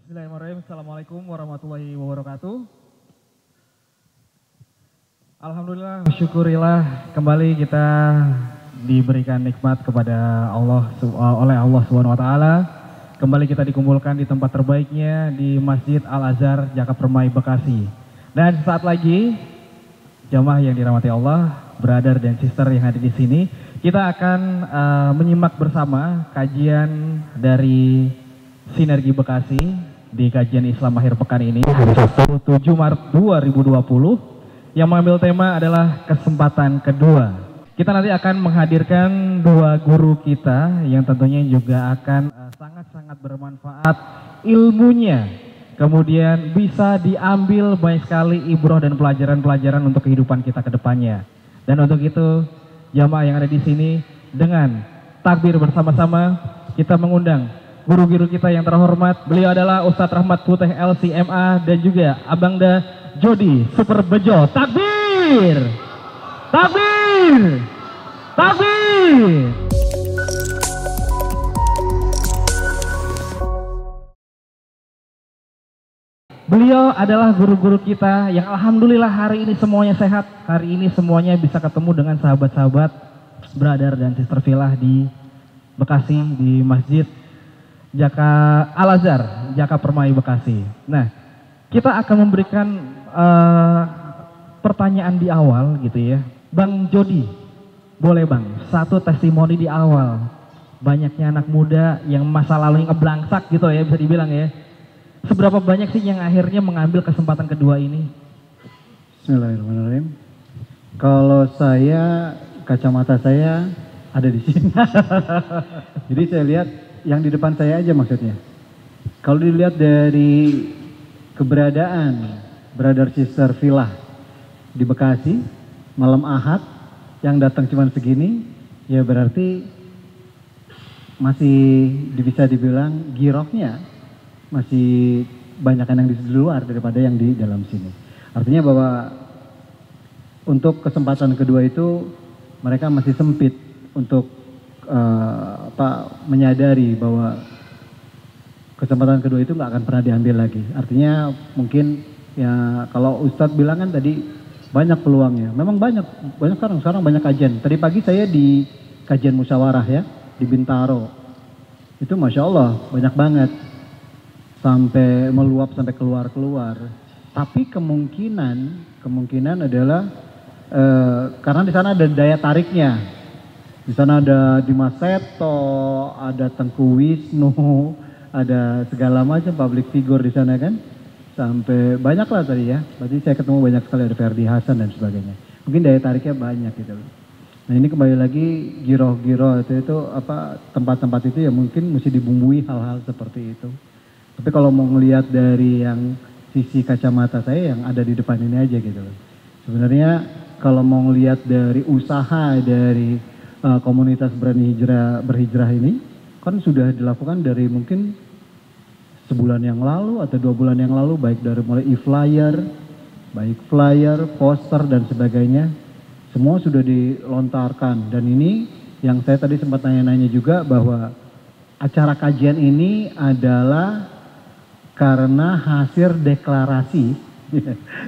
Bismillahirrahmanirrahim. Assalamualaikum warahmatullahi wabarakatuh. Alhamdulillah, syukurillah kembali kita diberikan nikmat kepada oleh Allah Subhanahu wa taala. Kembali kita dikumpulkan di tempat terbaiknya di Masjid Al-Azhar Jaka Permai Bekasi. Dan saat lagi jamaah yang dirahmati Allah, brother dan sister yang ada di sini, kita akan menyimak bersama kajian dari Sinergi Bekasi di kajian Islam akhir pekan ini hari Sabtu 7 Maret 2020 yang mengambil tema adalah kesempatan kedua. Kita nanti akan menghadirkan dua guru kita yang tentunya juga akan sangat-sangat bermanfaat ilmunya. Kemudian bisa diambil banyak sekali ibroh dan pelajaran-pelajaran untuk kehidupan kita ke depannya. Dan untuk itu jamaah yang ada di sini dengan takbir bersama-sama kita mengundang guru-guru kita yang terhormat. Beliau adalah Ustadz Rahmat Putih LCMA dan juga Abangda Jody Super Bejo. Takbir! Takbir! Takbir! Beliau adalah guru-guru kita yang alhamdulillah hari ini semuanya sehat. Hari ini semuanya bisa ketemu dengan sahabat-sahabat, brother dan sister Filah di Bekasi di Masjid Al-Azhar Jaka Permai Bekasi. Nah, kita akan memberikan pertanyaan di awal gitu ya. Bang Jody, boleh Bang, satu testimoni di awal. Banyaknya anak muda yang masa lalu ngeblangsak gitu ya, bisa dibilang ya. Seberapa banyak sih yang akhirnya mengambil kesempatan kedua ini? Bismillahirrahmanirrahim. Kalau saya, kacamata saya ada di sini. Jadi saya lihat yang di depan saya aja maksudnya. Kalau dilihat dari keberadaan brother sister Filah di Bekasi malam Ahad yang datang cuma segini, ya berarti masih bisa dibilang girohnya masih banyak yang di luar daripada yang di dalam sini. Artinya bahwa untuk kesempatan kedua itu mereka masih sempit untuk menyadari bahwa kesempatan kedua itu nggak akan pernah diambil lagi. Artinya mungkin ya kalau Ustadz bilang kan tadi banyak peluangnya. Memang banyak sekarang banyak kajian. Tadi pagi saya di kajian musyawarah ya di Bintaro. Itu masya Allah banyak banget sampai meluap sampai keluar. Tapi kemungkinan adalah karena di sana ada daya tariknya. Di sana ada Dimas Seto, ada Tengku Wisnu, ada segala macam public figure di sana kan. Sampai banyak lah tadi ya. Berarti saya ketemu banyak sekali, ada Ferdi Hasan dan sebagainya. Mungkin daya tariknya banyak gitu. Nah ini kembali lagi giroh-giroh itu tempat-tempat itu ya mungkin mesti dibumbui hal-hal seperti itu. Tapi kalau mau ngelihat dari yang sisi kacamata saya yang ada di depan ini aja gitu. Sebenarnya kalau mau ngelihat dari usaha dari komunitas berhijrah ini kan sudah dilakukan dari mungkin sebulan yang lalu atau 2 bulan yang lalu, baik dari mulai flyer, poster dan sebagainya, semua sudah dilontarkan. Dan ini yang saya tadi sempat nanya-nanya juga bahwa acara kajian ini adalah karena hasil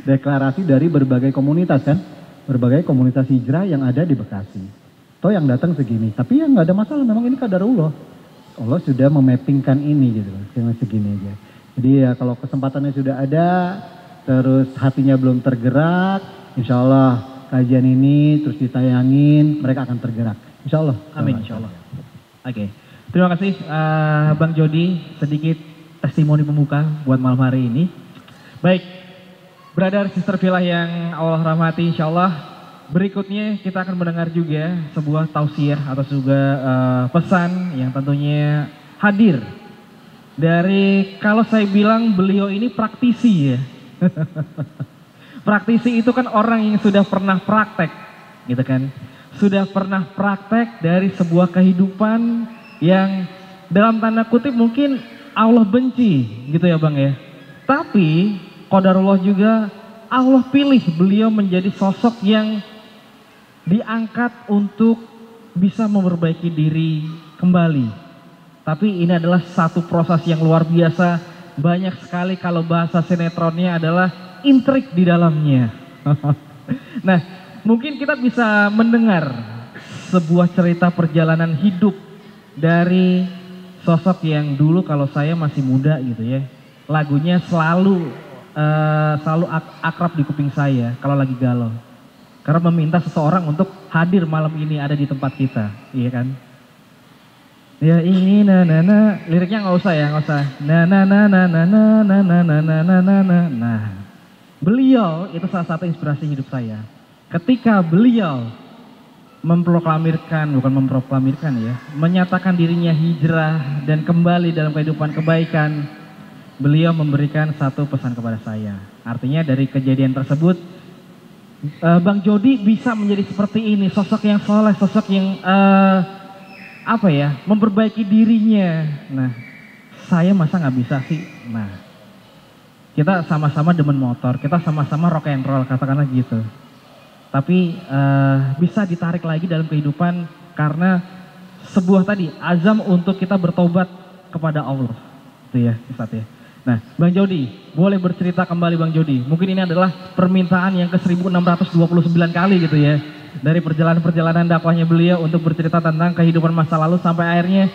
deklarasi dari berbagai komunitas kan, berbagai komunitas hijrah yang ada di Bekasi. Toh yang datang segini, tapi yang nggak ada masalah, memang ini qadarullah. Allah sudah memappingkan ini gitu, dengan segini aja. Jadi ya kalau kesempatannya sudah ada, terus hatinya belum tergerak, insya Allah kajian ini terus ditayangin, mereka akan tergerak. Insya Allah. Amin, insya Allah. Oke, terima kasih Bang Jody, sedikit testimoni pembuka buat malam hari ini. Baik, brother sister Filah yang Allah rahmati, insya Allah. Berikutnya kita akan mendengar juga sebuah tausiah atau juga pesan yang tentunya hadir dari, kalau saya bilang beliau ini praktisi ya. Praktisi itu kan orang yang sudah pernah praktek gitu kan. Sudah pernah praktek dari sebuah kehidupan yang dalam tanda kutip mungkin Allah benci gitu ya Bang ya. Tapi qadarullah juga Allah pilih beliau menjadi sosok yang diangkat untuk bisa memperbaiki diri kembali. Tapi ini adalah satu proses yang luar biasa banyak sekali kalau bahasa sinetronnya adalah intrik di dalamnya. Nah, mungkin kita bisa mendengar sebuah cerita perjalanan hidup dari sosok yang dulu kalau saya masih muda gitu ya. Lagunya selalu akrab di kuping saya kalau lagi galau. Karena meminta seseorang untuk hadir malam ini ada di tempat kita, iya kan? Ya ini na na na, liriknya nggak usah ya, nggak usah. Na na na na na na na na na na na na na. Nah, beliau itu salah satu inspirasi hidup saya. Ketika beliau memproklamirkan ya, menyatakan dirinya hijrah dan kembali dalam kehidupan kebaikan, beliau memberikan satu pesan kepada saya. Artinya dari kejadian tersebut, Bang Jody bisa menjadi seperti ini, sosok yang soleh, sosok yang memperbaiki dirinya. Nah, saya masa nggak bisa sih? Nah, kita sama-sama demen motor, kita sama-sama rock and roll, katakanlah gitu. Tapi bisa ditarik lagi dalam kehidupan karena sebuah tadi azam untuk kita bertobat kepada Allah, itu ya, Ustadz ya. Nah, Bang Jody, boleh bercerita kembali Bang Jody. Mungkin ini adalah permintaan yang ke 1629 kali gitu ya. Dari perjalanan-perjalanan dakwahnya beliau untuk bercerita tentang kehidupan masa lalu sampai akhirnya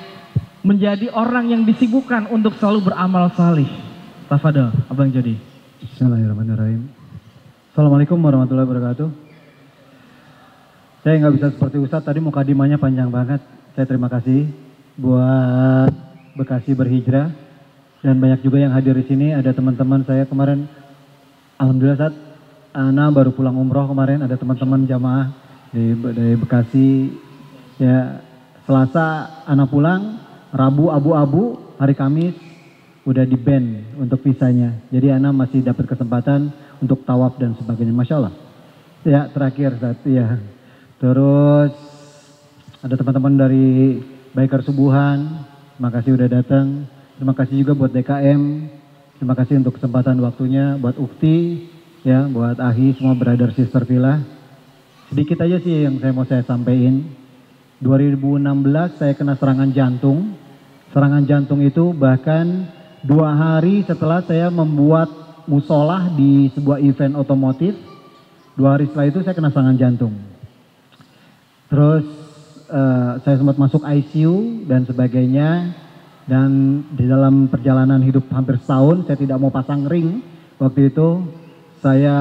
menjadi orang yang disibukkan untuk selalu beramal salih. Tafadhol, Abang Jody. Bismillahirrahmanirrahim. Assalamualaikum warahmatullahi wabarakatuh. Saya nggak bisa seperti Ustadz, tadi mukadimahnya panjang banget. Saya terima kasih buat Bekasi Berhijrah. Dan banyak juga yang hadir di sini, ada teman-teman saya kemarin, alhamdulillah saat Ana baru pulang umroh kemarin, ada teman-teman jamaah dari Bekasi. Ya, Selasa Ana pulang, Rabu abu-abu, hari Kamis udah di band untuk visanya. Jadi Ana masih dapat kesempatan untuk tawaf dan sebagainya, Masya Allah. Ya, terakhir saat ya. Terus ada teman-teman dari Baikar Subuhan, terima kasih udah datang. Terima kasih juga buat DKM, terima kasih untuk kesempatan waktunya, buat Ukti, ya, buat Ahi, semua brother sister Villa. Sedikit aja sih yang saya sampaikan. 2016 saya kena serangan jantung. Serangan jantung itu bahkan 2 hari setelah saya membuat musolah di sebuah event otomotif. 2 hari setelah itu saya kena serangan jantung. Terus saya sempat masuk ICU dan sebagainya. Dan di dalam perjalanan hidup hampir setahun, saya tidak mau pasang ring. Waktu itu saya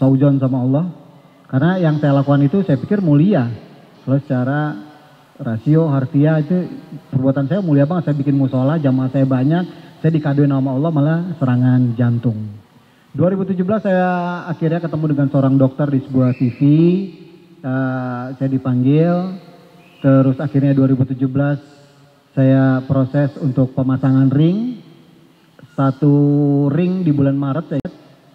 saujon sama Allah. Karena yang saya lakukan itu saya pikir mulia. Kalau secara rasio, harfiah itu perbuatan saya mulia banget. Saya bikin musola, jamaah saya banyak. Saya dikadoin sama Allah malah serangan jantung. 2017 saya akhirnya ketemu dengan seorang dokter di sebuah TV. Saya dipanggil. Terus akhirnya 2017 saya proses untuk pemasangan ring. 1 ring di bulan Maret,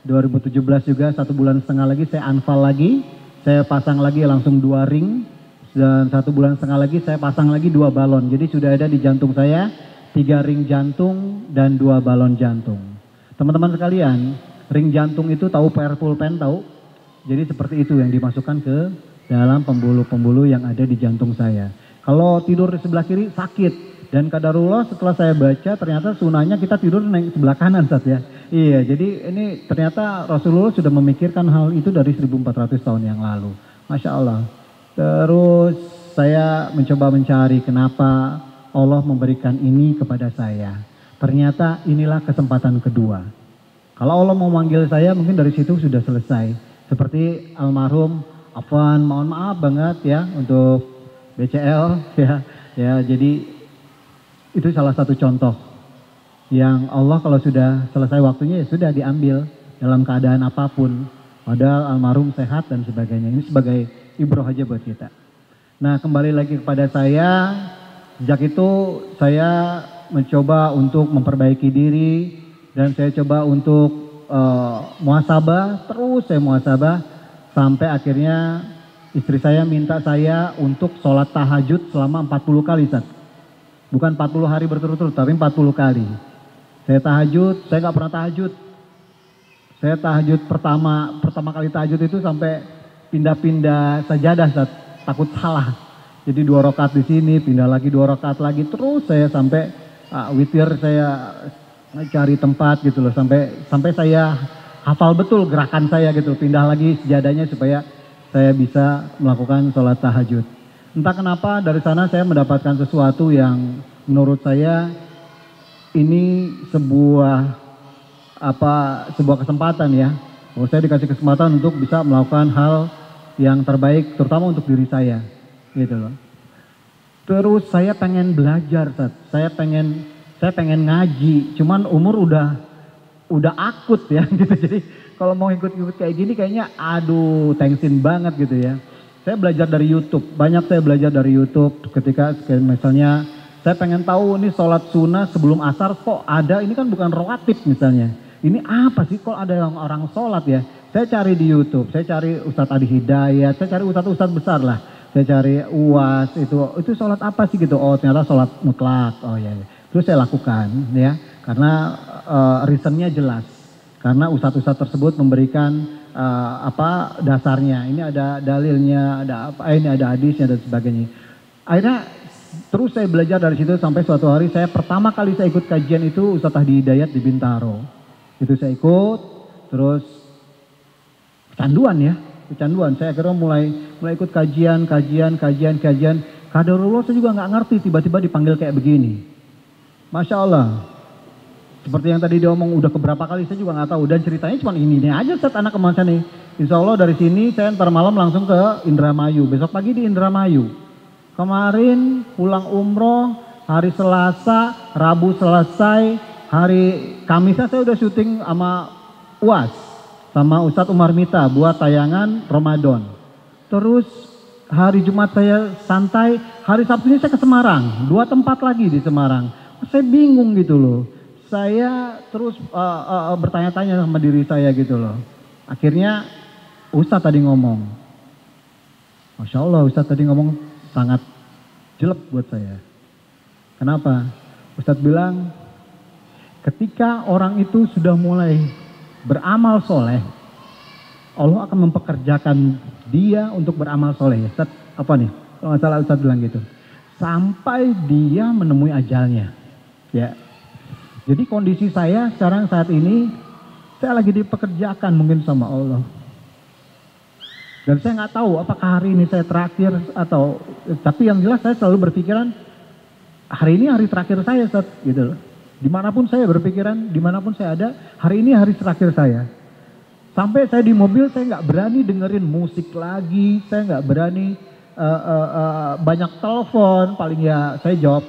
2017 juga 1,5 bulan lagi saya unfall lagi. Saya pasang lagi langsung 2 ring. Dan 1,5 bulan lagi saya pasang lagi 2 balon. Jadi sudah ada di jantung saya 3 ring jantung dan 2 balon jantung. Teman-teman sekalian, ring jantung itu tahu powerful pen tahu? Jadi seperti itu yang dimasukkan ke dalam pembuluh-pembuluh yang ada di jantung saya. Kalau tidur di sebelah kiri sakit. Dan kadarullah setelah saya baca ternyata sunahnya kita tidur naik sebelah kanan Ustaz ya. Iya, jadi ini ternyata Rasulullah sudah memikirkan hal itu dari 1400 tahun yang lalu. Masya Allah. Terus saya mencoba mencari kenapa Allah memberikan ini kepada saya. Ternyata inilah kesempatan kedua. Kalau Allah mau manggil saya mungkin dari situ sudah selesai. Seperti almarhum Afwan, mohon maaf banget ya untuk BCL ya jadi itu salah satu contoh yang Allah kalau sudah selesai waktunya ya sudah diambil dalam keadaan apapun. Padahal almarhum sehat dan sebagainya. Ini sebagai ibroh aja buat kita. Nah kembali lagi kepada saya. Sejak itu saya mencoba untuk memperbaiki diri. Dan saya coba untuk muhasabah. Terus saya muhasabah. Sampai akhirnya istri saya minta saya untuk sholat tahajud selama 40 kali Ustaz. Bukan 40 hari berturut-turut, tapi 40 kali. Saya tahajud, saya gak pernah tahajud. Saya tahajud pertama kali tahajud itu sampai pindah-pindah sajadah, takut salah. Jadi 2 rakaat di sini, pindah lagi 2 rakaat lagi, terus saya sampai witir, saya cari tempat gitu loh, sampai saya hafal betul gerakan saya gitu, pindah lagi sejadahnya supaya saya bisa melakukan sholat tahajud. Entah kenapa dari sana saya mendapatkan sesuatu yang menurut saya ini sebuah kesempatan ya. Bahwa saya dikasih kesempatan untuk bisa melakukan hal yang terbaik terutama untuk diri saya gitu loh. Terus saya pengen belajar, saya pengen ngaji, cuman umur udah akut ya gitu. Jadi kalau mau ikut-ikut kayak gini kayaknya aduh tensin banget gitu ya. Saya belajar dari YouTube, banyak saya belajar dari YouTube ketika misalnya saya pengen tahu ini sholat sunnah sebelum asar kok ada, ini kan bukan rawatib misalnya. Ini apa sih kok ada orang sholat ya? Saya cari di YouTube, saya cari Ustadz Adi Hidayat, saya cari ustadz besar lah. Saya cari UAS, itu sholat apa sih gitu? Oh ternyata sholat mutlak, oh ya. Terus saya lakukan ya, karena reasonnya jelas. Karena ustadz tersebut memberikan dasarnya. Ini ada dalilnya, ini ada hadisnya dan sebagainya. Akhirnya terus saya belajar dari situ sampai suatu hari pertama kali saya ikut kajian itu Ustadz Adi Hidayat di Bintaro. Itu saya ikut, terus kecanduan. Saya akhirnya mulai ikut kajian. Kadarullah saya juga nggak ngerti, tiba-tiba dipanggil kayak begini. Masya Allah. Seperti yang tadi diomong udah keberapa kali saya juga nggak tahu. Dan ceritanya cuma ini aja Ustadz anak kemasan nih. Insya Allah dari sini saya ntar malam langsung ke Indramayu. Besok pagi di Indramayu. Kemarin pulang umroh, hari Selasa, Rabu selesai. Hari Kamisnya saya udah syuting sama UAS. Sama Ustadz Umar Mita buat tayangan Ramadan. Terus hari Jumat saya santai, hari Sabtunya saya ke Semarang. 2 tempat lagi di Semarang. Saya bingung gitu loh. Saya terus bertanya-tanya sama diri saya gitu loh. Akhirnya Ustadz tadi ngomong. Masya Allah Ustadz tadi ngomong sangat jelek buat saya. Kenapa? Ustadz bilang ketika orang itu sudah mulai beramal soleh, Allah akan mempekerjakan dia untuk beramal soleh. Ustadz, apa nih? Kalau nggak salah Ustadz bilang gitu. Sampai dia menemui ajalnya. Ya. Jadi kondisi saya sekarang saat ini, saya lagi dipekerjakan mungkin sama Allah. Dan saya nggak tahu apakah hari ini saya terakhir atau, tapi yang jelas saya selalu berpikiran hari ini hari terakhir saya, Ustadz, gitu loh. Dimanapun saya berpikiran, dimanapun saya ada, hari ini hari terakhir saya. Sampai saya di mobil, saya nggak berani dengerin musik lagi, saya nggak berani banyak telepon, paling ya saya jawab,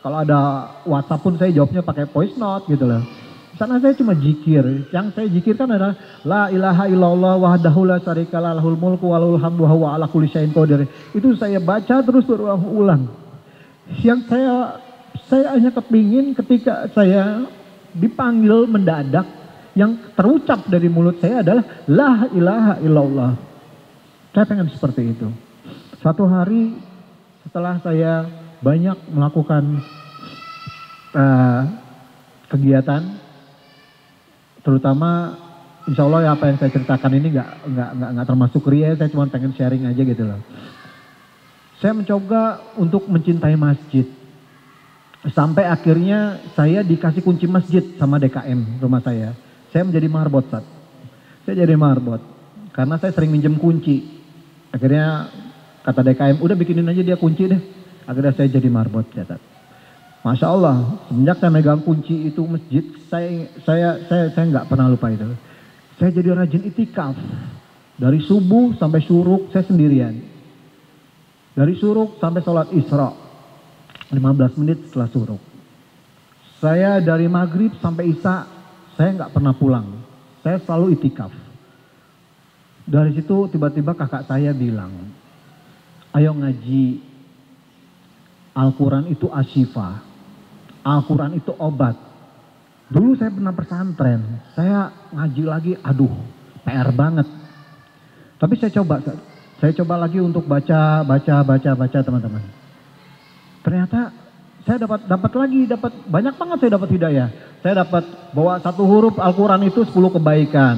kalau ada WhatsApp pun saya jawabnya pakai voice note gitu loh. Sana saya cuma zikir, yang saya zikirkan adalah la ilaha illallah wahdahu la syarikalah lahul mulku wa lahul hamdu wa huwa ala kulli syai'in qadir. Itu saya baca terus berulang-ulang. Yang saya hanya kepingin ketika saya dipanggil mendadak, yang terucap dari mulut saya adalah la ilaha illallah. Saya pengen seperti itu. Suatu hari setelah saya banyak melakukan kegiatan, terutama insya Allah ya apa yang saya ceritakan ini nggak termasuk ria, saya cuma pengen sharing aja gitu loh. Saya mencoba untuk mencintai masjid. Sampai akhirnya saya dikasih kunci masjid sama DKM rumah saya. Saya menjadi marbot, Sat. Saya jadi marbot. Karena saya sering minjem kunci. Akhirnya kata DKM, udah bikinin aja dia kunci deh. Akhirnya saya jadi marbot, ya, Sat. Masya Allah, semenjak saya megang kunci itu masjid, saya nggak pernah lupa itu. Saya jadi rajin itikaf. Dari subuh sampai syuruk, saya sendirian. Dari syuruk sampai sholat Isra. 15 menit setelah syuruk. Saya dari maghrib sampai isya, saya nggak pernah pulang. Saya selalu itikaf. Dari situ tiba-tiba kakak saya bilang, ayo ngaji. Al-Quran itu asyifa. Al-Quran itu obat. Dulu saya pernah pesantren. Saya ngaji lagi, aduh PR banget. Tapi saya coba lagi untuk baca teman-teman. Ternyata saya dapat banyak banget saya dapat hidayah. Saya dapat bahwa 1 huruf Al-Quran itu 10 kebaikan.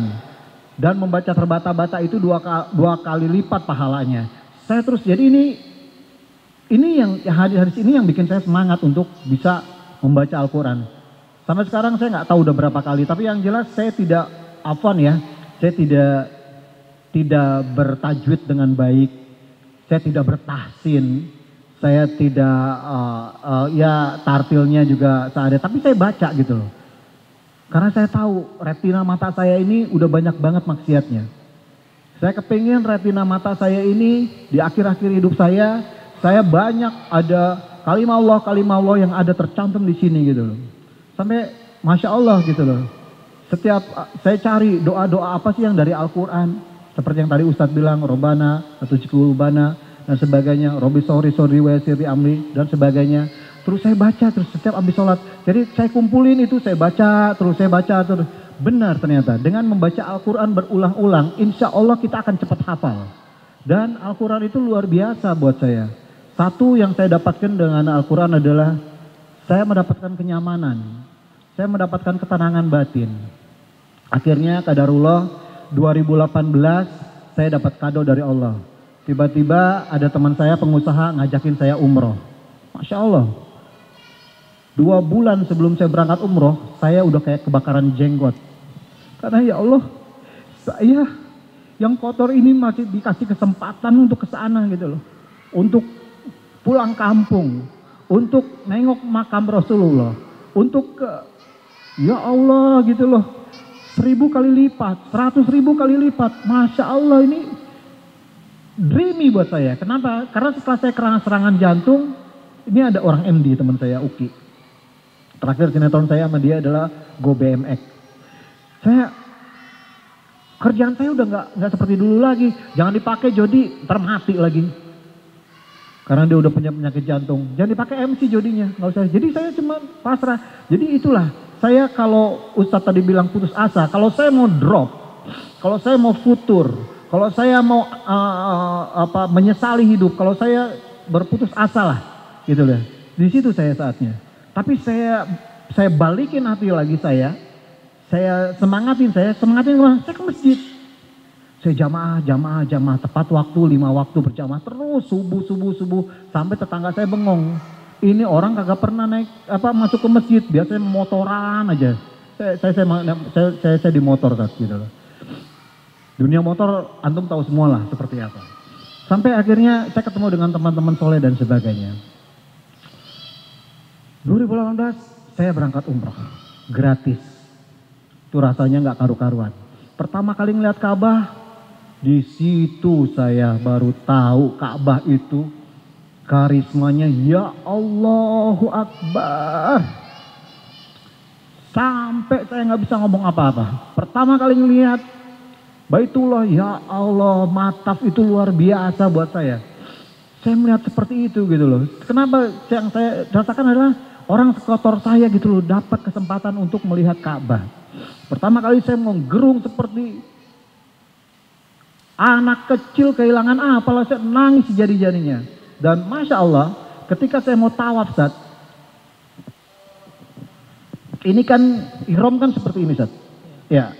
Dan membaca terbata-bata itu 2 kali lipat pahalanya. Saya terus, jadi ini yang hadis ini yang bikin saya semangat untuk bisa membaca Al-Quran. Sampai sekarang saya nggak tahu udah berapa kali, tapi yang jelas saya tidak saya tidak bertajwid dengan baik, saya tidak bertahsin, saya tidak ya tartilnya juga seadanya, tapi saya baca gitu loh. Karena saya tahu retina mata saya ini udah banyak banget maksiatnya. Saya kepingin retina mata saya ini di akhir-akhir hidup saya banyak ada kalimah Allah yang ada tercantum di sini gitu loh. Sampai Masya Allah gitu loh. Setiap saya cari doa-doa apa sih yang dari Al-Quran. Seperti yang tadi Ustadz bilang, Robbana, atau Cikulubana, dan sebagainya. Robbi sorry wa yassirli amri, dan sebagainya. Terus saya baca terus setiap habis sholat. Jadi saya kumpulin itu, saya baca terus. Benar ternyata, dengan membaca Al-Quran berulang-ulang, insya Allah kita akan cepat hafal. Dan Al-Quran itu luar biasa buat saya. Satu yang saya dapatkan dengan Al-Quran adalah, saya mendapatkan kenyamanan. Saya mendapatkan ketenangan batin. Akhirnya qadarullah 2018 saya dapat kado dari Allah. Tiba-tiba ada teman saya pengusaha ngajakin saya umroh. Masya Allah. 2 bulan sebelum saya berangkat umroh, saya udah kayak kebakaran jenggot. Karena ya Allah, saya yang kotor ini masih dikasih kesempatan untuk ke sana gitu loh. Untuk pulang kampung, untuk nengok makam Rasulullah, untuk ke, ya Allah gitu loh, 1000 kali lipat, 100.000 kali lipat. Masya Allah, ini dreamy buat saya. Kenapa? Karena setelah saya kena serangan jantung, ini ada orang MD teman saya, Uki. Terakhir sinetron saya sama dia adalah Go BMX. Kerjaan saya udah nggak seperti dulu lagi. Jangan dipakai Jody, ntar mati lagi. Karena dia udah punya penyakit jantung. Jangan dipakai MC Jodinya, nggak usah. Jadi saya cuma pasrah. Jadi itulah, saya kalau Ustadz tadi bilang putus asa, kalau saya mau drop, kalau saya mau futur, kalau saya mau menyesali hidup, kalau saya berputus asa lah, gitu deh. Di situ saya saatnya. Tapi saya balikin hati lagi saya semangatin saya ke masjid. Saya jamaah, tepat waktu 5 waktu berjamaah terus subuh sampai tetangga saya bengong. Ini orang kagak pernah masuk ke masjid, biasanya motoran aja. Saya di motor saat gitu loh. Dunia motor antum tahu semua lah seperti apa. Sampai akhirnya saya ketemu dengan teman-teman soleh dan sebagainya. 2018 saya berangkat umroh gratis. Itu rasanya nggak karu-karuan. Pertama kali ngeliat Ka'bah, di situ saya baru tahu Ka'bah itu karismanya, ya Allahu Akbar. Sampai saya nggak bisa ngomong apa-apa. Pertama kali ngeliat Baitullah, ya Allah, mataf itu luar biasa buat saya. Saya melihat seperti itu gitu loh. Kenapa yang saya rasakan adalah orang sekotor saya gitu loh dapat kesempatan untuk melihat Ka'bah. Pertama kali saya mau gerung seperti anak kecil kehilangan apalah, saya nangis jadi-jadinya. Dan Masya Allah ketika saya mau tawaf Ustaz, ini kan ihram kan seperti ini Ustaz. Ya,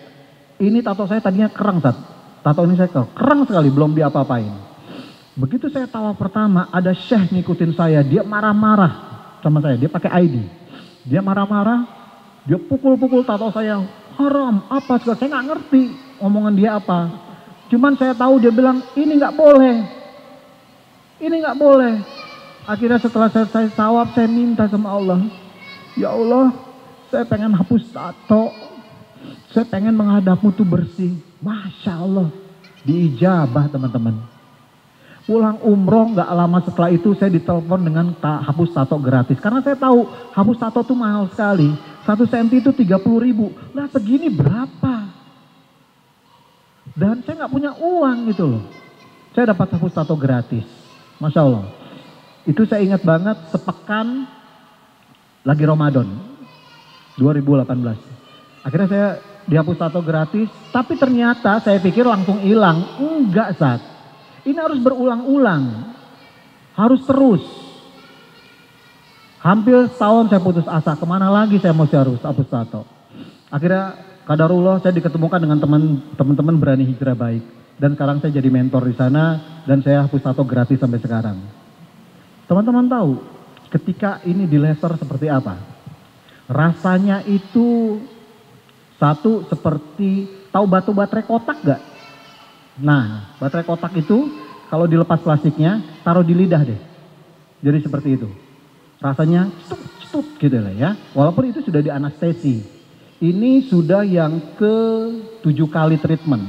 ini tato saya tadinya kerang Ustaz. Tato ini saya kerang sekali, belum diapa-apain. Begitu saya tawaf pertama, ada syekh ngikutin saya, dia marah-marah sama saya, dia pakai ID. Dia marah-marah, dia pukul-pukul tato saya, haram, apa segala, saya nggak ngerti omongan dia apa. Cuman saya tahu dia bilang, ini nggak boleh. Ini nggak boleh. Akhirnya setelah saya tawaf, saya minta sama Allah. Ya Allah, saya pengen hapus tato. Saya pengen menghadapmu tuh bersih. Masya Allah, diijabah teman-teman. Pulang umroh nggak lama setelah itu saya ditelepon dengan hapus tato gratis. Karena saya tahu hapus tato tuh mahal sekali. 1 senti itu 30.000. Lah segini berapa? Dan saya nggak punya uang gitu loh. Saya dapat hapus tato gratis. Masya Allah. Itu saya ingat banget sepekan lagi Ramadan 2018. Akhirnya saya dihapus tato gratis. Tapi ternyata saya pikir langsung hilang. Enggak Sat. Ini harus berulang-ulang. Harus terus. Hampir setahun saya putus asa. Kemana lagi saya mau harus hapus tato. Akhirnya qadarullah saya diketemukan dengan teman-teman Berani Hijrah Baik. Dan sekarang saya jadi mentor di sana. Dan saya hapus tato gratis sampai sekarang. Teman-teman tahu ketika ini di laser seperti apa? Rasanya itu satu seperti, tahu batu baterai kotak gak? Nah, baterai kotak itu kalau dilepas plastiknya, taruh di lidah deh. Jadi seperti itu. Rasanya cetup gitu lah ya. Walaupun itu sudah dianestesi. Ini sudah yang ke-7 kali treatment.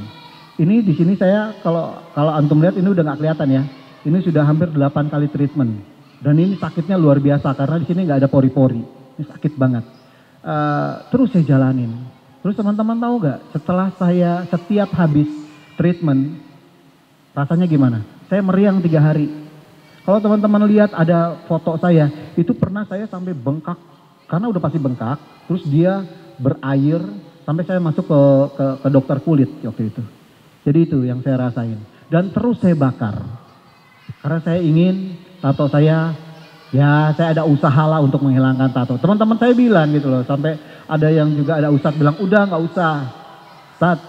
Ini di sini saya kalau antum lihat ini udah nggak kelihatan ya. Ini sudah hampir 8 kali treatment. Dan ini sakitnya luar biasa karena di sini nggak ada pori-pori. Ini sakit banget. Terus saya jalanin. Terus teman-teman tahu nggak? Setelah saya setiap habis treatment, rasanya gimana? Saya meriang 3 hari. Kalau teman-teman lihat ada foto saya, itu pernah saya sampai bengkak. Karena udah pasti bengkak. Terus dia berair sampai saya masuk ke dokter kulit waktu itu. Jadi itu yang saya rasain. Dan terus saya bakar. Karena saya ingin tato saya, ya saya ada usaha lah untuk menghilangkan tato. Teman-teman saya bilang gitu loh, sampai ada yang juga ada ustadz bilang, udah nggak usah. Ustadz,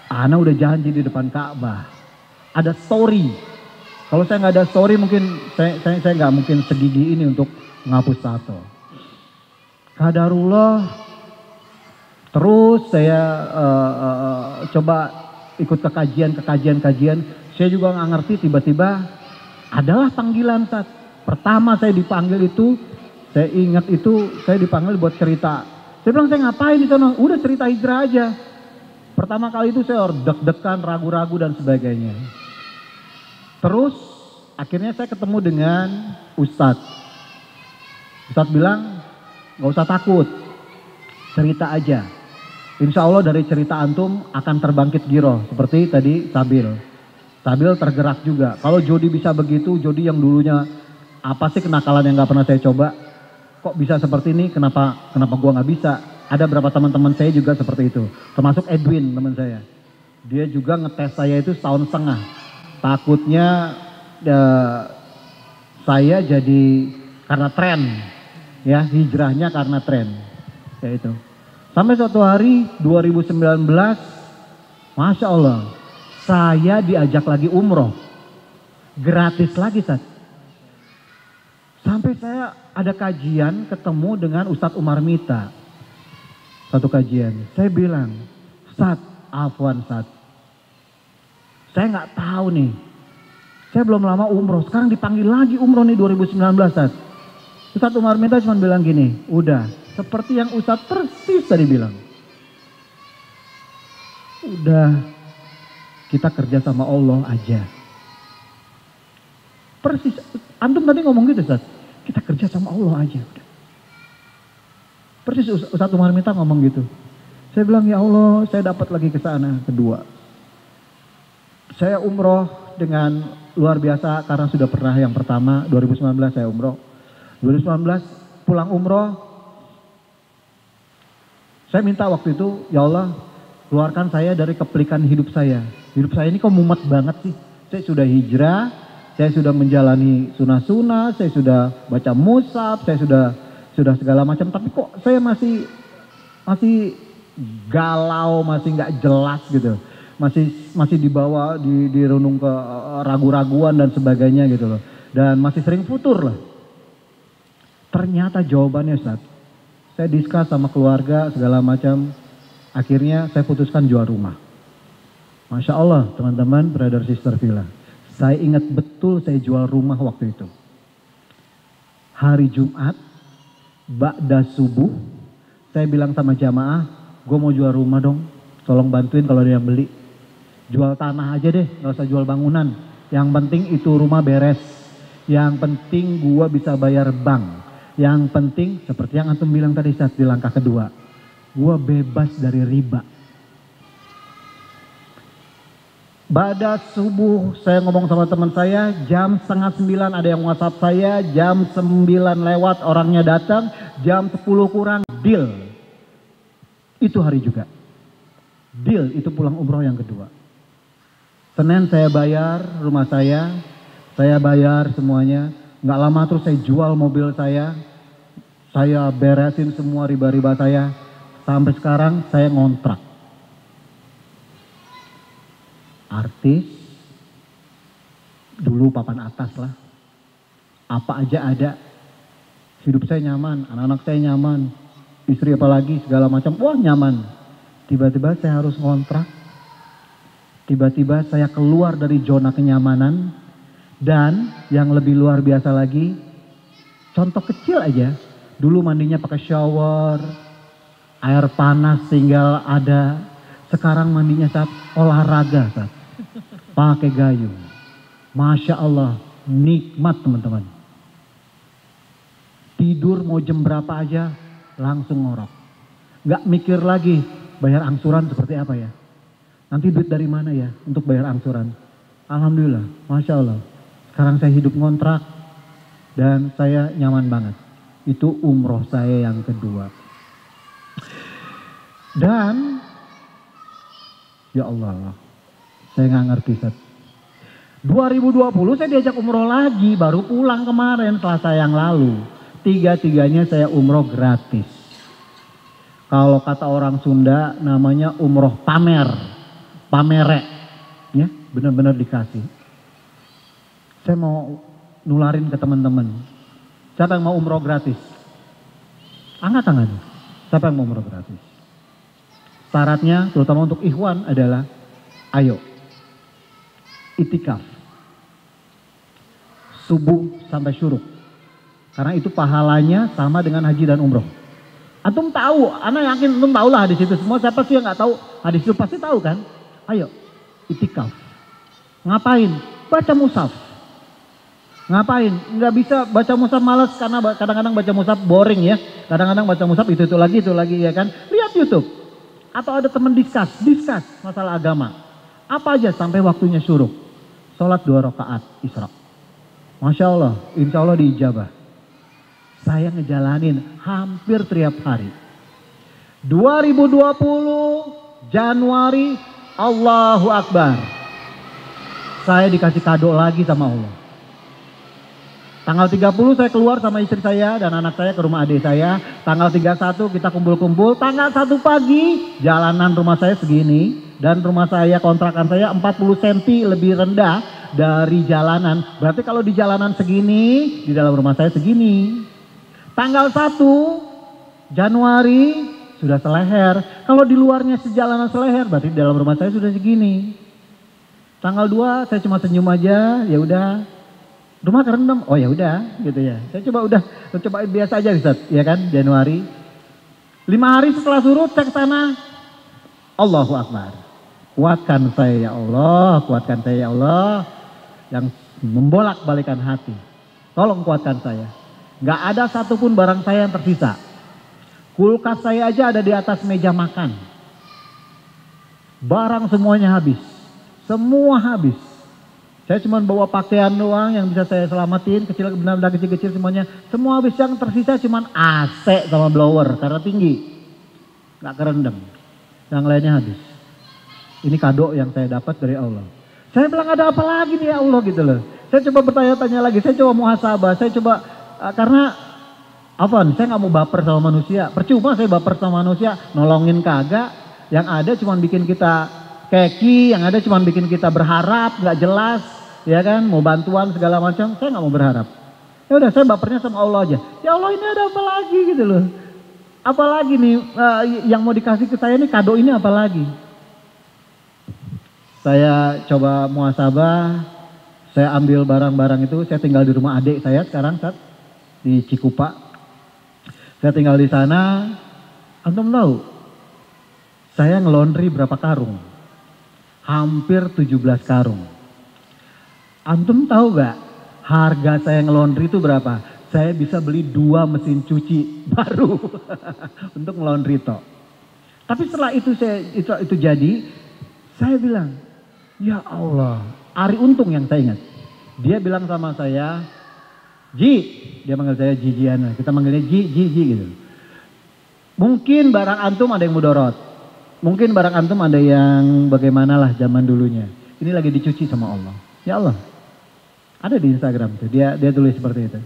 ana udah janji di depan Ka'bah. Ada story. Kalau saya nggak ada story mungkin saya nggak mungkin segigi ini untuk menghapus tato. Qadarullah. Terus saya coba ikut ke kajian. Saya juga nggak ngerti, tiba-tiba adalah panggilan saat pertama saya dipanggil itu, saya ingat itu saya dipanggil buat cerita. Saya bilang saya ngapain di sana? Udah cerita hijrah aja. Pertama kali itu saya deg-degan, ragu-ragu dan sebagainya. Terus akhirnya saya ketemu dengan Ustadz. Ustadz bilang nggak usah takut, cerita aja. Insya Allah dari cerita antum akan terbangkit giroh. Seperti tadi Sabil tergerak juga. Kalau Jody bisa begitu, Jody yang dulunya apa sih kenakalan yang gak pernah saya coba. Kok bisa seperti ini, kenapa gua gak bisa. Ada beberapa teman-teman saya juga seperti itu. Termasuk Edwin teman saya. Dia juga ngetes saya itu 1,5 tahun. Takutnya saya jadi karena tren. Ya hijrahnya karena tren. Ya itu. Sampai suatu hari 2019, Masya Allah, saya diajak lagi umroh. Gratis lagi, Ustaz. Sampai saya ada kajian ketemu dengan Ustadz Umar Mita. Satu kajian. Saya bilang, Ustaz, afwan Ustaz. Saya nggak tahu nih. Saya belum lama umroh, sekarang dipanggil lagi umroh nih 2019, Ustaz. Ustadz Umar Mita cuma bilang gini, udah. Seperti yang Ustadz persis tadi bilang. Udah, kita kerja sama Allah aja. Persis, antum tadi ngomong gitu Ustadz. Kita kerja sama Allah aja. Udah. Persis Ustadz Umar Mita ngomong gitu. Saya bilang ya Allah, saya dapat lagi ke sana kedua. Saya umroh dengan luar biasa karena sudah pernah yang pertama 2019 saya umroh. 2019 pulang umroh. Saya minta waktu itu, ya Allah, keluarkan saya dari kepelikan hidup saya. Hidup saya ini kok mumet banget sih. Saya sudah hijrah, saya sudah menjalani sunah-sunah, saya sudah baca mushaf, saya sudah segala macam. Tapi kok saya masih galau, masih nggak jelas gitu. Masih dibawa, dirunung ke ragu-raguan dan sebagainya gitu loh. Dan masih sering futur lah. Ternyata jawabannya Ustaz. Saya diskus sama keluarga segala macam. Akhirnya saya putuskan jual rumah. Masya Allah teman-teman, brother sister Villa. Saya ingat betul saya jual rumah waktu itu. Hari Jumat, ba'da subuh, saya bilang sama jamaah, gue mau jual rumah dong. Tolong bantuin kalau ada yang beli. Jual tanah aja deh, gak usah jual bangunan. Yang penting itu rumah beres. Yang penting gue bisa bayar bank. Yang penting seperti yang antum bilang tadi saat di langkah kedua. Gua bebas dari riba. Pada subuh saya ngomong sama teman saya, jam 8:30 ada yang WhatsApp saya, jam 9 lewat orangnya datang, jam 10 kurang deal. Itu hari juga. Deal itu pulang umroh yang kedua. Senin saya bayar rumah saya bayar semuanya. Nggak lama terus saya jual mobil saya beresin semua riba-riba saya. Sampai sekarang saya ngontrak. Artis, dulu papan atas lah. Apa aja ada. Hidup saya nyaman, anak-anak saya nyaman. istri apalagi segala macam, wah nyaman. Tiba-tiba saya harus ngontrak, tiba-tiba saya keluar dari zona kenyamanan, dan yang lebih luar biasa lagi, contoh kecil aja, dulu mandinya pakai shower, air panas tinggal ada, sekarang mandinya saat olahraga, saat pakai gayung. Masya Allah, nikmat teman-teman. Tidur mau jam berapa aja langsung ngorok. Gak mikir lagi bayar angsuran seperti apa ya. Nanti duit dari mana ya untuk bayar angsuran. Alhamdulillah, Masya Allah. Sekarang saya hidup ngontrak dan saya nyaman banget. Itu umroh saya yang kedua. Dan ya Allah, saya gak ngerti Ustaz. 2020 saya diajak umroh lagi, baru pulang kemarin Selasa yang lalu. Tiga-tiganya saya umroh gratis. Kalau kata orang Sunda namanya umroh pamer, pamere, ya benar-benar dikasih. Saya mau nularin ke teman-teman. Siapa yang mau umroh gratis? Angkat tangannya. Siapa yang mau umroh gratis? Syaratnya terutama untuk ikhwan adalah ayo itikaf subuh sampai syuruk. Karena itu pahalanya sama dengan haji dan umroh. Antum tahu, anak yakin antum tahu lah hadis itu semua. Siapa sih yang nggak tahu hadis itu pasti tahu kan? Ayo itikaf. Ngapain? Baca mushaf. Ngapain? Nggak bisa baca mushaf malas karena kadang-kadang baca mushaf boring ya. Kadang-kadang baca mushaf itu lagi ya kan. Lihat YouTube. Atau ada teman diskus masalah agama. Apa aja sampai waktunya syuruk. Sholat 2 rakaat Isra. Masya Allah, insya Allah diijabah. Saya ngejalanin hampir tiap hari. 2020 Januari, Allahu Akbar. Saya dikasih kado lagi sama Allah. Tanggal 30 saya keluar sama istri saya dan anak saya ke rumah adik saya. Tanggal 31 kita kumpul-kumpul. Tanggal 1 pagi jalanan rumah saya segini. Dan rumah saya, kontrakan saya 40 cm lebih rendah dari jalanan. Berarti kalau di jalanan segini, di dalam rumah saya segini. Tanggal 1 Januari sudah seleher. Kalau di luarnya sejalanan seleher, berarti di dalam rumah saya sudah segini. Tanggal 2 saya cuma senyum aja, ya udah. Rumah kerendam, oh ya udah, gitu ya. Saya coba biasa aja Ustaz, ya kan, Januari. 5 hari setelah surut saya ke sana. Allahu Akbar. Kuatkan saya ya Allah, kuatkan saya ya Allah. Yang membolak-balikan hati. Tolong kuatkan saya. Gak ada satupun barang saya yang tersisa. Kulkas saya aja ada di atas meja makan. Barang semuanya habis. Semua habis. Saya cuma bawa pakaian doang yang bisa saya selamatin. Benda-benda kecil-kecil semuanya. Semua habis, yang tersisa cuma AC sama blower karena tinggi. Gak kerendam. Yang lainnya habis. Ini kado yang saya dapat dari Allah. Saya bilang ada apa lagi nih ya Allah gitu loh. Saya coba bertanya-tanya lagi, saya coba muhasabah, saya coba karena apa? Saya nggak mau baper sama manusia. Percuma saya baper sama manusia, nolongin kagak. Yang ada cuma bikin kita keki, yang ada cuma bikin kita berharap, nggak jelas, ya kan? Mau bantuan segala macam, saya nggak mau berharap. Ya udah, saya bapernya sama Allah aja. Ya Allah, ini ada apa lagi gitu loh? Apalagi nih yang mau dikasih ke saya nih, kado ini apa lagi? Saya coba muhasabah, saya ambil barang-barang itu, saya tinggal di rumah adik saya sekarang saat di Cikupa. Saya tinggal di sana, antum tahu, saya ngelondri berapa karung? Hampir 17 karung. Antum tahu gak harga saya ngelondri itu berapa? Saya bisa beli 2 mesin cuci baru untuk ngelondri toh. Tapi setelah itu itu jadi, saya bilang, ya Allah, Ari Untung yang saya ingat. Dia bilang sama saya, Ji, dia manggil saya Jijiana, kita manggilnya Ji gitu. Mungkin barang antum ada yang mudorot. Mungkin barang antum ada yang bagaimana lah zaman dulunya. Ini lagi dicuci sama Allah. Ya Allah. Ada di Instagram tuh, dia tulis seperti itu.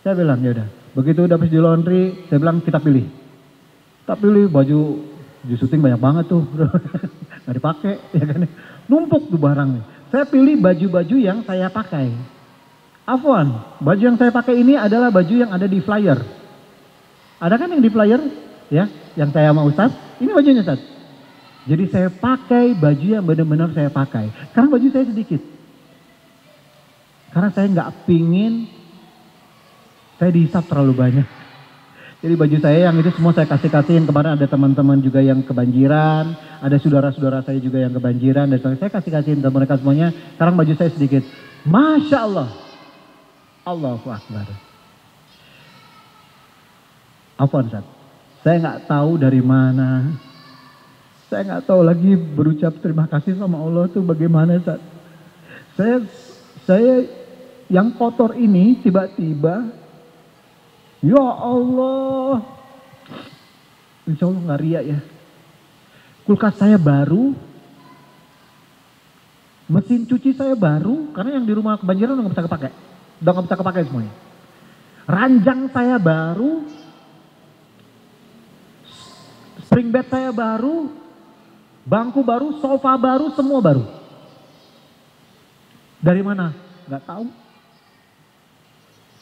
Saya bilang ya udah, begitu udah habis di laundry, saya bilang kita pilih. Kita pilih baju syuting banyak banget tuh. Gak dipakai, ya kan. Numpuk tuh barangnya. Saya pilih baju-baju yang saya pakai. Afwan, baju yang saya pakai ini adalah baju yang ada di flyer. Ada kan yang di flyer? ya, yang saya sama Ustaz, ini bajunya Ustaz. Jadi saya pakai baju yang benar-benar saya pakai. Karena baju saya sedikit. Karena saya nggak pingin saya dihisap terlalu banyak. Jadi baju saya yang itu semua saya kasih-kasihin. Kemarin ada teman-teman juga yang kebanjiran, ada saudara-saudara saya juga yang kebanjiran, dan saya kasih-kasihin ke mereka semuanya. Sekarang baju saya sedikit. Masya Allah. Allahu Akbar. Afwan Ustaz, saya nggak tahu dari mana. Saya nggak tahu lagi berucap terima kasih sama Allah tuh bagaimana Ustaz. Saya yang kotor ini tiba-tiba, ya Allah, insya Allah nggak riak ya. Kulkas saya baru, mesin cuci saya baru, karena yang di rumah kebanjiran udah nggak bisa kepakai, udah nggak bisa kepakai semuanya. Ranjang saya baru, spring bed saya baru, bangku baru, sofa baru, semua baru. Dari mana? Nggak tahu.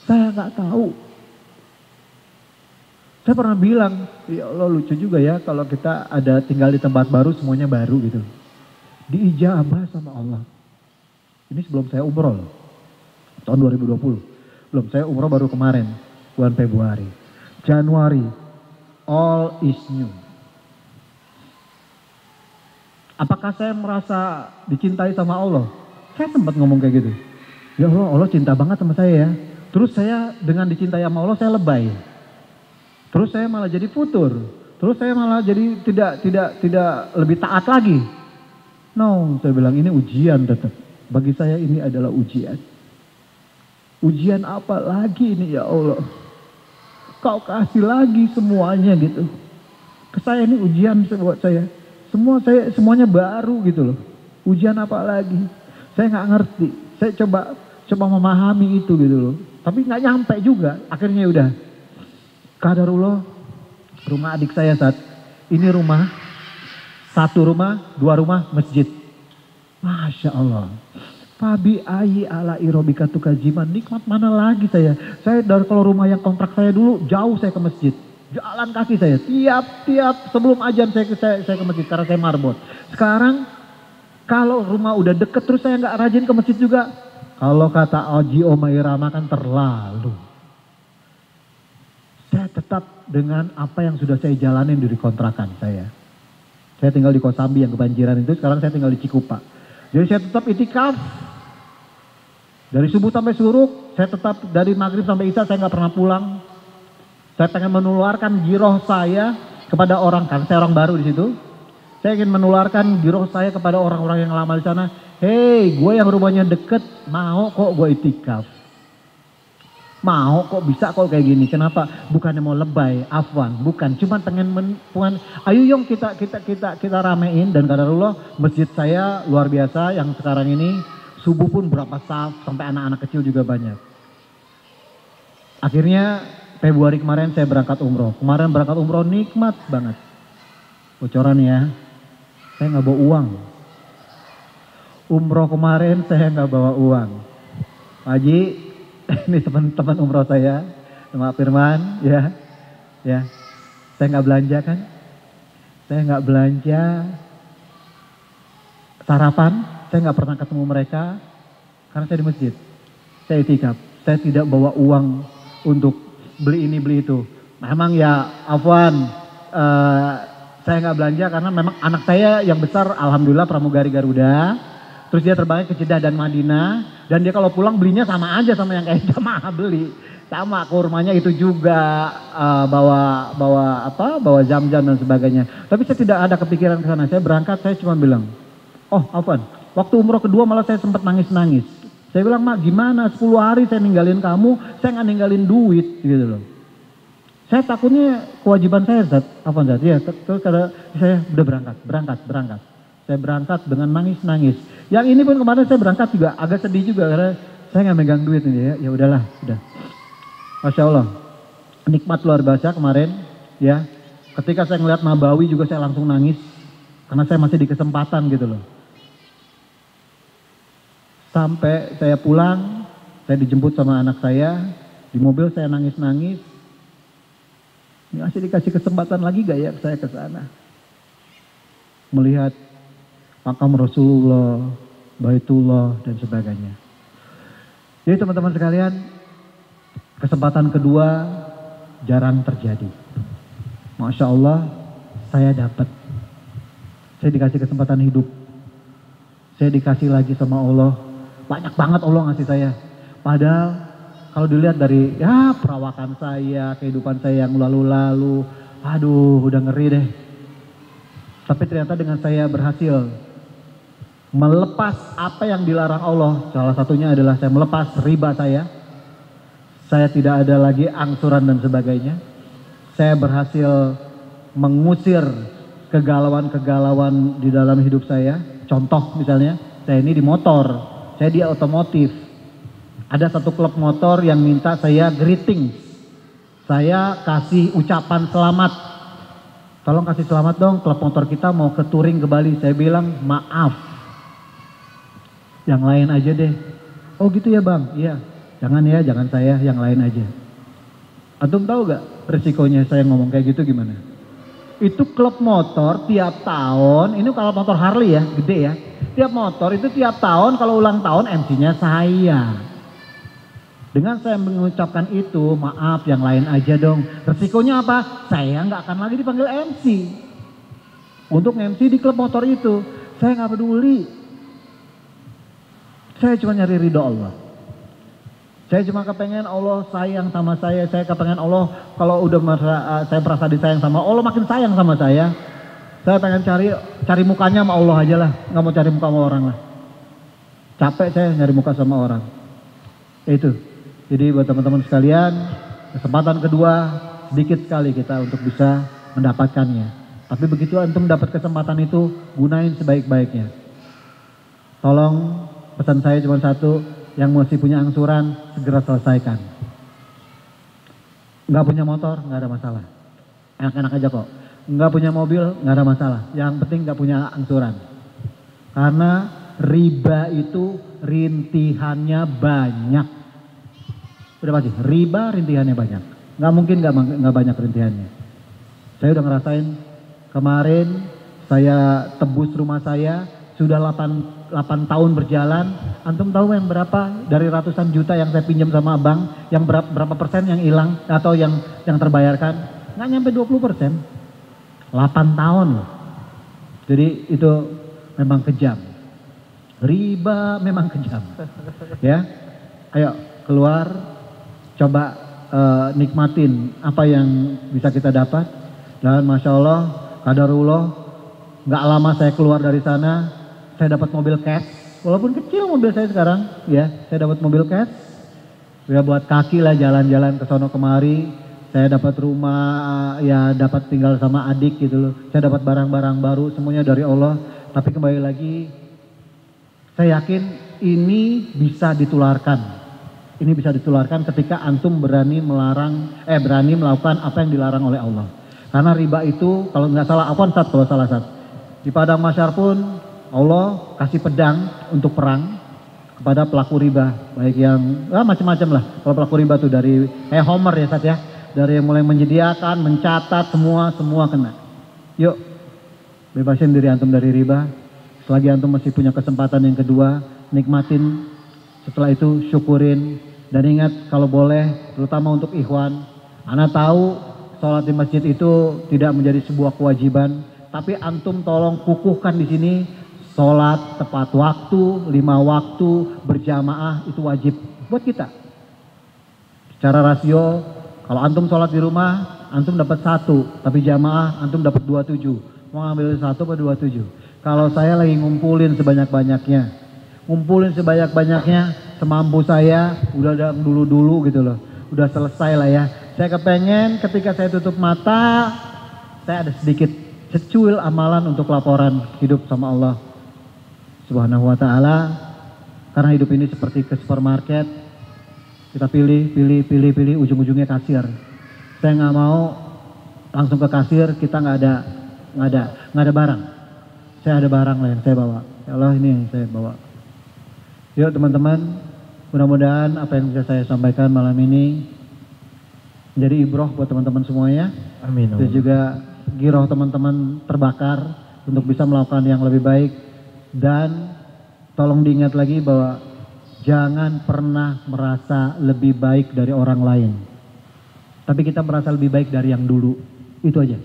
Saya nggak tahu. Saya pernah bilang, ya Allah lucu juga ya kalau kita ada tinggal di tempat baru semuanya baru gitu. Diijabah sama Allah. Ini sebelum saya umroh loh. Tahun 2020. Belum, saya umroh baru kemarin, bulan Februari. Januari, all is new. Apakah saya merasa dicintai sama Allah? Saya sempat ngomong kayak gitu. Ya Allah, Allah cinta banget sama saya ya. Terus saya dengan dicintai sama Allah saya lebay. Terus saya malah jadi futur. Terus saya malah jadi tidak lebih taat lagi. No, saya bilang ini ujian tetap. Bagi saya ini adalah ujian. Ujian apa lagi ini ya Allah? Kau kasih lagi semuanya gitu. Ke saya ini ujian buat saya. Semuanya baru gitu loh. Ujian apa lagi? Saya nggak ngerti. Saya coba memahami itu gitu loh. Tapi nggak nyampe juga. Akhirnya udah. Qadarullah, rumah adik saya saat ini rumah, satu rumah, dua rumah, masjid. Masya Allah. Fabi ayi ala irobika tukajiman, nikmat mana lagi saya. Saya dari kalau rumah yang kontrak saya dulu, jauh saya ke masjid. Jalan kaki saya, tiap sebelum ajan saya ke masjid karena saya marbot. Sekarang kalau rumah udah deket terus saya nggak rajin ke masjid juga. Kalau kata Oji Omairama kan terlalu. Saya tetap dengan apa yang sudah saya jalanin dari kontrakan saya. Saya tinggal di Kosambi yang kebanjiran itu, sekarang saya tinggal di Cikupa. Jadi saya tetap itikaf. Dari subuh sampai suruk, saya tetap dari maghrib sampai isya saya nggak pernah pulang. Saya pengen menularkan giroh saya kepada orang, karena saya orang baru di situ. Saya ingin menularkan giroh saya kepada orang-orang yang lama di sana. Hei, gue yang rumahnya deket, mau kok gue itikaf. Mau kok bisa kok kayak gini. Kenapa? Bukannya mau lebay, afwan, bukan. Cuman pengen ayo yong kita ramein, dan qadarullah masjid saya luar biasa yang sekarang ini subuh pun berapa saf, sampai anak-anak kecil juga banyak. Akhirnya Februari kemarin saya berangkat umroh. Kemarin berangkat umroh nikmat banget. Bocoran ya, saya nggak bawa uang. Umroh kemarin saya nggak bawa uang. Pak Haji, ini teman-teman umroh saya, sama Firman, ya. Saya nggak belanja kan? Saya nggak belanja sarapan. Saya nggak pernah ketemu mereka karena saya di masjid. Saya itikaf. Saya tidak bawa uang untuk beli ini beli itu. Memang ya, afwan, saya nggak belanja karena memang anak saya yang besar, alhamdulillah pramugari Garuda. Terus dia terbangnya ke Jeddah dan Madinah, dan dia kalau pulang belinya sama aja sama yang kayak jamaah beli. Sama kurmanya itu juga bawa jam-jam dan sebagainya. Tapi saya tidak ada kepikiran ke sana. Saya berangkat, saya cuma bilang, oh afwan, waktu umroh kedua malah saya sempat nangis-nangis. Saya bilang, Mak gimana 10 hari saya ninggalin kamu, saya nggak ninggalin duit gitu loh. Saya takutnya kewajiban saya Zat, afwan Zat, ya terus kata saya udah berangkat. Saya berangkat dengan nangis-nangis. Yang ini pun kemarin saya berangkat juga agak sedih juga karena saya nggak megang duit nih ya. Ya udahlah, udah. Masya Allah, nikmat luar biasa kemarin ya. Ketika saya ngeliat Nabawi juga saya langsung nangis karena saya masih di kesempatan gitu loh. Sampai saya pulang, saya dijemput sama anak saya di mobil, saya nangis-nangis. Masih dikasih kesempatan lagi gak ya saya ke sana? Melihat makam Rasulullah, Baitullah dan sebagainya. Jadi teman-teman sekalian, kesempatan kedua jarang terjadi. Masya Allah, saya dapat. Saya dikasih kesempatan hidup. Saya dikasih lagi sama Allah. Banyak banget Allah ngasih saya. Padahal kalau dilihat dari ya perawakan saya, kehidupan saya yang lalu-lalu, aduh udah ngeri deh. Tapi ternyata dengan saya berhasil melepas apa yang dilarang Allah. Salah satunya adalah saya melepas riba saya. Saya tidak ada lagi angsuran dan sebagainya. Saya berhasil mengusir kegalauan-kegalauan di dalam hidup saya. Contoh misalnya, saya ini di motor, saya di otomotif. Ada satu klub motor yang minta saya greeting. Saya kasih ucapan selamat. Tolong kasih selamat dong, klub motor kita mau ke touring ke Bali. Saya bilang maaf. Yang lain aja deh. Oh gitu ya bang? Iya. Jangan ya, jangan saya, yang lain aja. Antum tahu gak resikonya saya ngomong kayak gitu gimana? Itu klub motor tiap tahun, ini kalau motor Harley ya, gede ya. Tiap motor itu tiap tahun kalau ulang tahun MC-nya saya. Dengan saya mengucapkan itu, maaf yang lain aja dong. Resikonya apa? Saya nggak akan lagi dipanggil MC. Untuk MC di klub motor itu, saya nggak peduli. Saya cuma nyari ridho Allah. Saya cuma kepengen Allah sayang sama saya kepengen Allah kalau udah saya merasa disayang sama Allah makin sayang sama saya. Saya pengen cari mukanya sama Allah aja lah, nggak mau cari muka sama orang lah. Capek saya nyari muka sama orang. Itu. Jadi buat teman-teman sekalian, kesempatan kedua sedikit sekali kita untuk bisa mendapatkannya. Tapi begitu antum dapat kesempatan itu, gunain sebaik-baiknya. Tolong pesan saya cuma satu, yang masih punya angsuran segera selesaikan. Nggak punya motor nggak ada masalah, enak-enak aja kok. Nggak punya mobil nggak ada masalah, yang penting nggak punya angsuran. Karena riba itu rintihannya banyak. Udah pasti, riba rintihannya banyak. Nggak mungkin nggak banyak rintihannya. Saya udah ngerasain kemarin, saya tebus rumah saya, sudah 8 tahun berjalan. Antum tahu yang berapa dari ratusan juta yang saya pinjam sama bank, yang berapa persen yang hilang atau yang terbayarkan? Nggak nyampe 20%. 8 tahun loh. Jadi itu memang kejam. Riba memang kejam. Ya, ayo keluar. Coba nikmatin apa yang bisa kita dapat. Dan Masya Allah, qadarullah, gak lama saya keluar dari sana, saya dapat mobil cash. Walaupun kecil mobil saya sekarang, ya, saya dapat mobil cash. Ya buat kaki lah jalan-jalan ke sono kemari. Saya dapat rumah, ya dapat tinggal sama adik gitu loh. Saya dapat barang-barang baru, semuanya dari Allah. Tapi kembali lagi, saya yakin ini bisa ditularkan. Ini bisa ditularkan ketika antum berani melakukan apa yang dilarang oleh Allah. Karena riba itu kalau nggak salah, kalau salah satu. Di padang mahsyar pun Allah kasih pedang untuk perang kepada pelaku riba. Baik yang macam-macam lah. Kalau pelaku riba tuh dari Homer ya Sat ya. Dari yang mulai menyediakan, mencatat, semua kena. Yuk, bebasin diri antum dari riba. Selagi antum masih punya kesempatan yang kedua, nikmatin. Setelah itu syukurin dan ingat kalau boleh terutama untuk ikhwan, ana tahu sholat di masjid itu tidak menjadi sebuah kewajiban, tapi antum tolong kukuhkan di sini sholat tepat waktu, 5 waktu berjamaah itu wajib buat kita. Secara rasio kalau antum sholat di rumah antum dapat 1, tapi jamaah antum dapat 27. Mau ambil 1 atau 27? Kalau saya lagi ngumpulin sebanyak-banyaknya. Semampu saya, udah dulu gitu loh, udah selesai lah ya. Saya kepengen ketika saya tutup mata, saya ada sedikit secuil amalan untuk laporan hidup sama Allah Subhanahu wa ta'ala. Karena hidup ini seperti ke supermarket, kita pilih, ujung-ujungnya kasir. Saya nggak mau langsung ke kasir, kita nggak ada barang. Saya ada barang lah yang saya bawa. Ya Allah, ini yang saya bawa. Yuk teman-teman, mudah-mudahan apa yang bisa saya sampaikan malam ini menjadi ibroh buat teman-teman semuanya. Amin. Dan juga giroh teman-teman terbakar untuk bisa melakukan yang lebih baik. Dan tolong diingat lagi bahwa jangan pernah merasa lebih baik dari orang lain. Tapi kita merasa lebih baik dari yang dulu. Itu aja.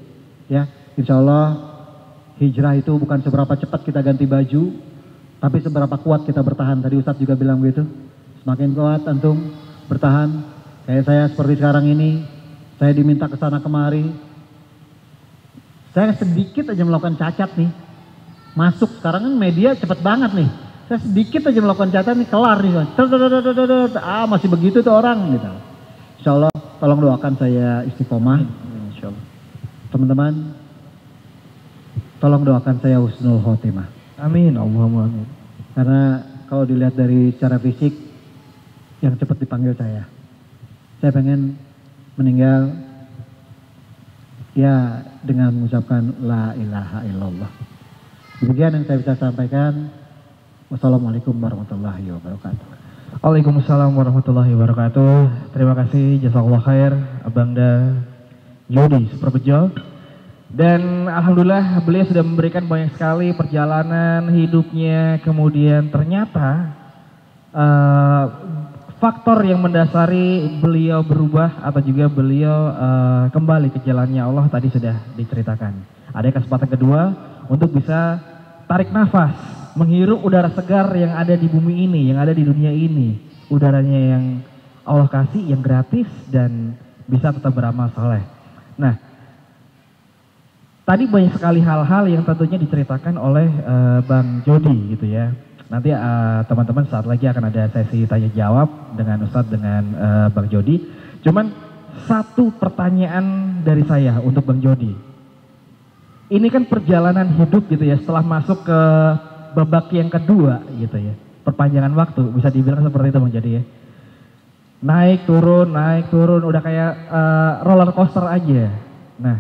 Ya, insya Allah hijrah itu bukan seberapa cepat kita ganti baju, tapi seberapa kuat kita bertahan. Tadi Ustadz juga bilang begitu. Semakin kuat antum bertahan. Kayak saya seperti sekarang ini, saya diminta ke sana kemari. Saya sedikit aja melakukan cacat nih. Masuk sekarang kan media cepet banget nih. Saya sedikit aja melakukan cacat nih, kelar nih. Masih begitu tuh orang gitu. Insya Allah tolong doakan saya istiqomah. Insya Allah. Teman-teman, tolong doakan saya husnul khotimah. Amin, Allahumma amin. Karena kalau dilihat dari secara fisik, yang cepat dipanggil saya. Saya pengen meninggal ya dengan mengucapkan la ilaha illallah. Demikian yang saya bisa sampaikan. Wassalamualaikum warahmatullahi wabarakatuh. Waalaikumsalam warahmatullahi wabarakatuh. Terima kasih, jazakallah khair, Abangda Jody Superbejo. Dan alhamdulillah beliau sudah memberikan banyak sekali perjalanan hidupnya. Kemudian ternyata faktor yang mendasari beliau berubah atau juga beliau kembali ke jalannya Allah tadi sudah diceritakan. Ada kesempatan kedua untuk bisa tarik nafas, menghirup udara segar yang ada di bumi ini, yang ada di dunia ini. Udaranya yang Allah kasih, yang gratis dan bisa tetap beramal saleh. Nah, tadi banyak sekali hal-hal yang tentunya diceritakan oleh Bang Jody gitu ya. Nanti teman-teman saat lagi akan ada sesi tanya jawab dengan Ustadz dengan Bang Jody. Cuman satu pertanyaan dari saya untuk Bang Jody. Ini kan perjalanan hidup gitu ya setelah masuk ke babak yang kedua gitu ya. Perpanjangan waktu bisa dibilang seperti itu Bang Jody ya. Naik turun udah kayak roller coaster aja. Nah,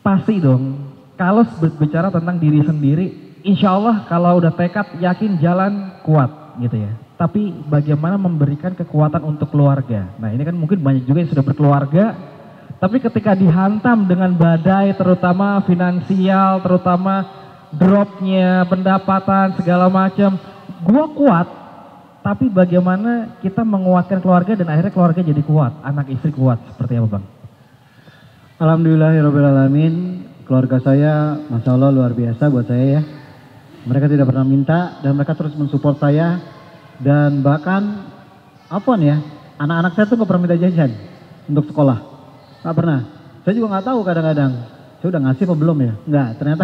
pasti dong kalau berbicara tentang diri sendiri, insya Allah kalau udah tekad yakin jalan kuat gitu ya. Tapi bagaimana memberikan kekuatan untuk keluarga. Nah ini kan mungkin banyak juga yang sudah berkeluarga. Tapi ketika dihantam dengan badai terutama finansial, terutama dropnya pendapatan segala macam. Gua kuat, tapi bagaimana kita menguatkan keluarga dan akhirnya keluarga jadi kuat. Anak istri kuat, seperti apa Bang? Alhamdulillahirrahmanirrahim. Keluarga saya Masya Allah luar biasa buat saya ya. Mereka tidak pernah minta dan mereka terus mensupport saya. Dan bahkan apa nih ya, anak-anak saya tuh gak pernah minta jajan untuk sekolah. Gak pernah. Saya juga gak tahu kadang-kadang. Saya udah ngasih apa belum ya? Enggak, ternyata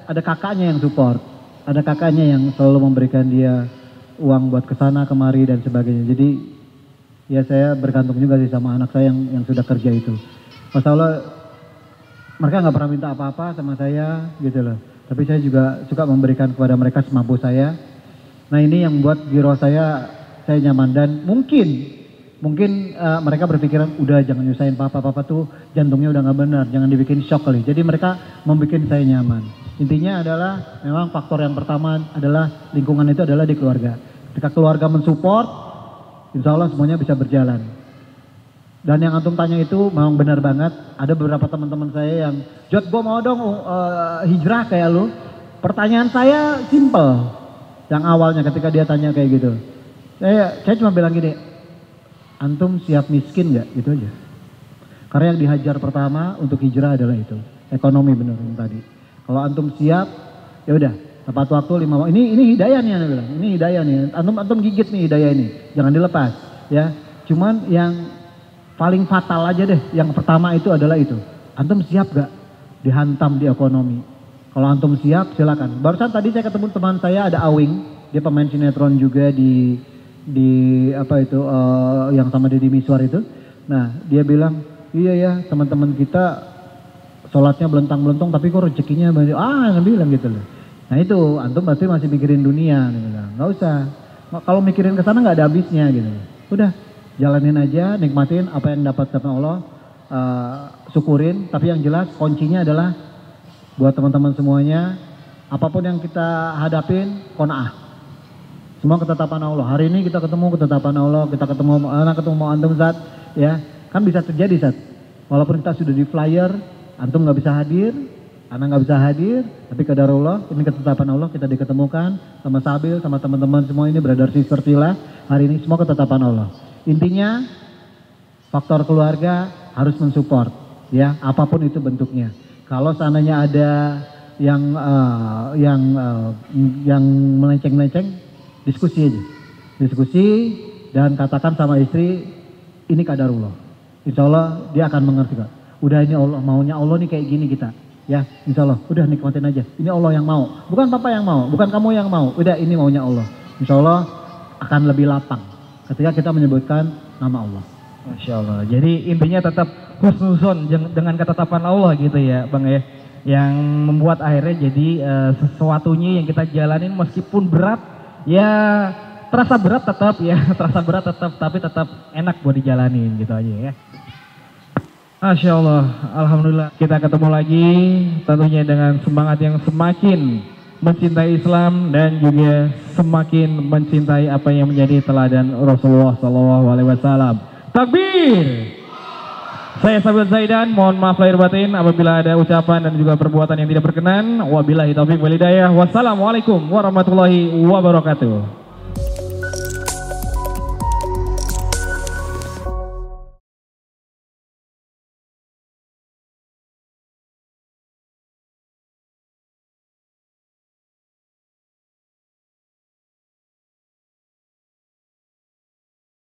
ada kakaknya yang support. Ada kakaknya yang selalu memberikan dia uang buat kesana kemari dan sebagainya. Jadi ya saya bergantung juga sih sama anak saya yang sudah kerja itu. Masya Allah mereka gak pernah minta apa-apa sama saya gitu loh. Tapi saya juga suka memberikan kepada mereka semampu saya. Nah ini yang membuat giro saya nyaman dan mungkin mereka berpikiran udah jangan nyusahin papa tuh jantungnya udah nggak benar, jangan dibikin shock kali. Jadi mereka membuat saya nyaman. Intinya adalah memang faktor yang pertama adalah lingkungan itu adalah di keluarga. Ketika keluarga mensupport, insya Allah semuanya bisa berjalan. Dan yang antum tanya itu memang benar banget. Ada beberapa teman-teman saya yang, Jod gue mau dong hijrah kayak lu. Pertanyaan saya simple. Yang awalnya ketika dia tanya kayak gitu. Saya cuma bilang gini, antum siap miskin gak? Gitu aja. Karena yang dihajar pertama untuk hijrah adalah itu. Ekonomi bener yang tadi. Kalau antum siap, ya udah. Tepat waktu 5 waktu. Ini hidayah nih Anda bilang. Ini hidayah nih. Antum gigit nih hidayah ini. Jangan dilepas. Ya. Cuman yang paling fatal aja deh. Yang pertama itu adalah itu. Antum siap gak dihantam di ekonomi? Kalau antum siap silakan. Barusan tadi saya ketemu teman saya ada Awing. Dia pemain sinetron juga di apa itu yang sama Deddy Miswar itu. Nah dia bilang iya ya teman-teman kita sholatnya belentang-belentong tapi kok rezekinya banyak. Dia bilang gitu loh. Nah itu antum berarti masih mikirin dunia. Dia bilang nggak usah. Kalau mikirin ke sana nggak ada habisnya gitu. Udah jalanin aja, nikmatin apa yang dapat sama Allah, syukurin. Tapi yang jelas kuncinya adalah buat teman-teman semuanya, apapun yang kita hadapin, qanaah. Semua ketetapan Allah. Hari ini kita ketemu ketetapan Allah, kita ketemu anak, ketemu antum Zat, ya. Kan bisa terjadi Ustaz. Walaupun kita sudah di flyer, antum nggak bisa hadir, anak nggak bisa hadir, tapi qadarullah, ini ketetapan Allah, kita diketemukan sama Sabil, sama teman-teman semua ini, brother sister Tila, hari ini semua ketetapan Allah. Intinya faktor keluarga harus mensupport, ya, apapun itu bentuknya. Kalau seandainya ada yang melenceng-melenceng, diskusi aja, diskusi dan katakan sama istri, ini qadarullah. Insya Allah dia akan mengerti kok. Udah ini Allah, maunya Allah nih kayak gini kita. Ya, insya Allah, udah nikmatin aja. Ini Allah yang mau, bukan papa yang mau, bukan kamu yang mau. Udah ini maunya Allah. Insya Allah akan lebih lapang ketika kita menyebutkan nama Allah. Masya Allah. Jadi intinya tetap husnuzon dengan ketetapan Allah gitu ya Bang ya. Yang membuat akhirnya jadi sesuatunya yang kita jalanin meskipun berat, ya terasa berat tetap ya, terasa berat tetap, tapi tetap enak buat dijalanin gitu aja ya. Masya Allah, Alhamdulillah kita ketemu lagi tentunya dengan semangat yang semakin mencintai Islam dan juga semakin mencintai apa yang menjadi teladan Rasulullah SAW. Takbir! Saya Sabil Zaidan, mohon maaf lahir batin apabila ada ucapan dan juga perbuatan yang tidak berkenan. Wabillahi taufiq wal hidayah. Wassalamualaikum warahmatullahi wabarakatuh.